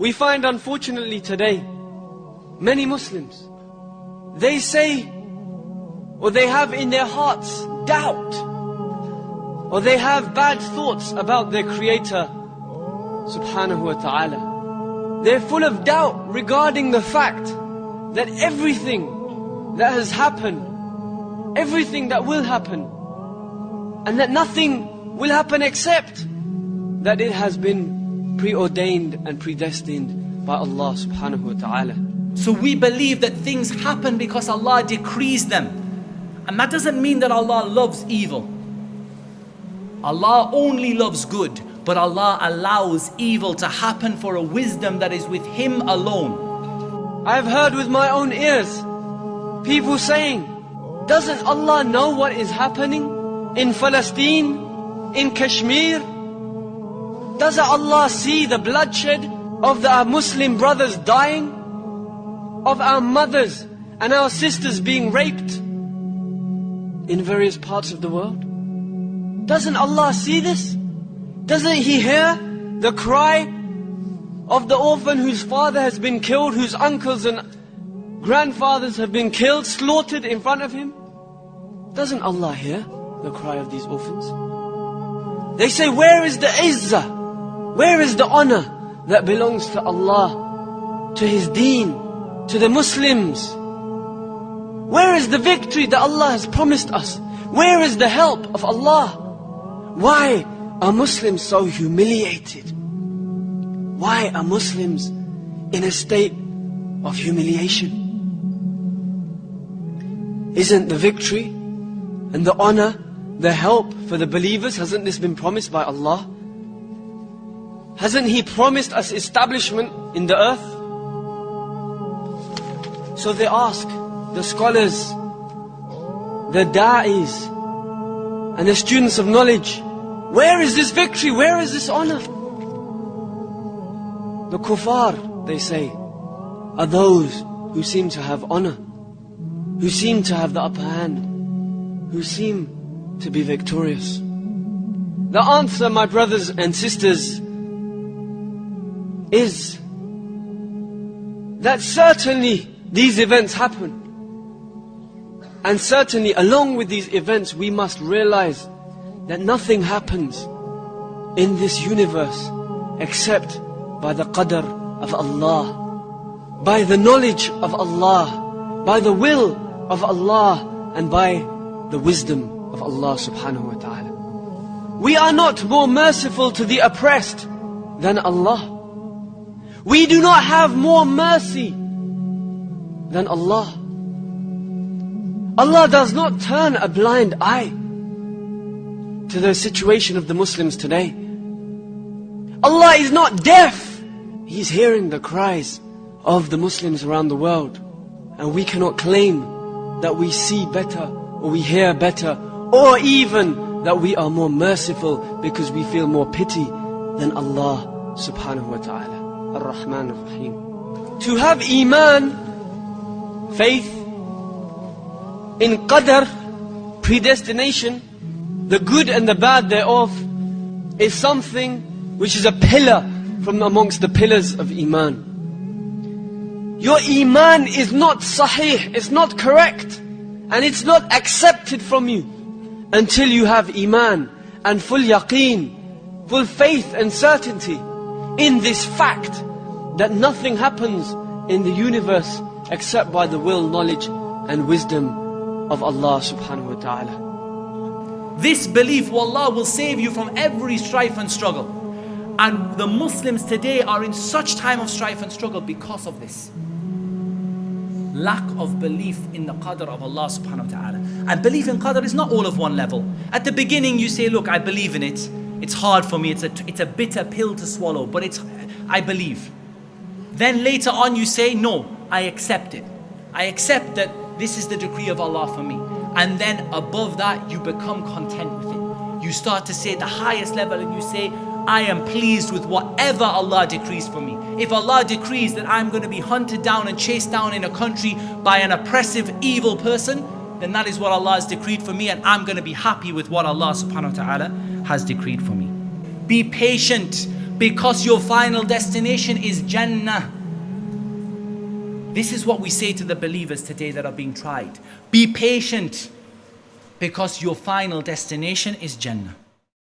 We find unfortunately today, many Muslims, they say, or they have in their hearts doubt, or they have bad thoughts about their Creator subhanahu wa ta'ala. They're full of doubt regarding the fact that everything that has happened, everything that will happen, and that nothing will happen except that it has been preordained and predestined by Allah subhanahu wa ta'ala. So we believe that things happen because Allah decrees them. And that doesn't mean that Allah loves evil. Allah only loves good, but Allah allows evil to happen for a wisdom that is with Him alone. I have heard with my own ears people saying, doesn't Allah know what is happening in Palestine, in Kashmir? Doesn't Allah see the bloodshed of our Muslim brothers dying? Of our mothers and our sisters being raped in various parts of the world? Doesn't Allah see this? Doesn't He hear the cry of the orphan whose father has been killed, whose uncles and grandfathers have been killed, slaughtered in front of Him? Doesn't Allah hear the cry of these orphans? They say, where is the izzah? Where is the honor that belongs to Allah, to His deen, to the Muslims? Where is the victory that Allah has promised us? Where is the help of Allah? Why are Muslims so humiliated? Why are Muslims in a state of humiliation? Isn't the victory and the honor, the help for the believers, hasn't this been promised by Allah? Hasn't He promised us establishment in the earth? So they ask the scholars, the da'is, and the students of knowledge, where is this victory? Where is this honor? The kuffar, they say, are those who seem to have honor, who seem to have the upper hand, who seem to be victorious. The answer, my brothers and sisters, is that certainly these events happen. And certainly along with these events we must realize that nothing happens in this universe except by the qadr of Allah, by the knowledge of Allah, by the will of Allah, and by the wisdom of Allah subhanahu wa ta'ala. We are not more merciful to the oppressed than Allah. We do not have more mercy than Allah. Allah does not turn a blind eye to the situation of the Muslims today. Allah is not deaf. He's hearing the cries of the Muslims around the world. And we cannot claim that we see better, or we hear better, or even that we are more merciful because we feel more pity than Allah subhanahu wa ta'ala, Ar-Rahman Ar-Rahim. To have Iman, faith in qadr, predestination, the good and the bad thereof, is something which is a pillar from amongst the pillars of Iman. Your Iman is not sahih, it's not correct, and it's not accepted from you until you have Iman and full yaqeen, full faith and certainty in this fact that nothing happens in the universe except by the will, knowledge and wisdom of Allah subhanahu wa ta'ala. This belief, wallah, will save you from every strife and struggle. And the Muslims today are in such time of strife and struggle because of this lack of belief in the qadr of Allah subhanahu wa ta'ala. And belief in qadr is not all of one level. At the beginning you say, look, I believe in it. It's hard for me, it's a bitter pill to swallow, but I believe. Then later on you say, no, I accept it. I accept that this is the decree of Allah for me. And then above that you become content with it. You start to say the highest level and you say, I am pleased with whatever Allah decrees for me. If Allah decrees that I'm going to be hunted down and chased down in a country by an oppressive, evil person, then that is what Allah has decreed for me, and I'm going to be happy with what Allah subhanahu wa ta'ala has decreed for me. Be patient. because your final destination is Jannah. This is what we say to the believers today that are being tried. Be patient, because your final destination is Jannah.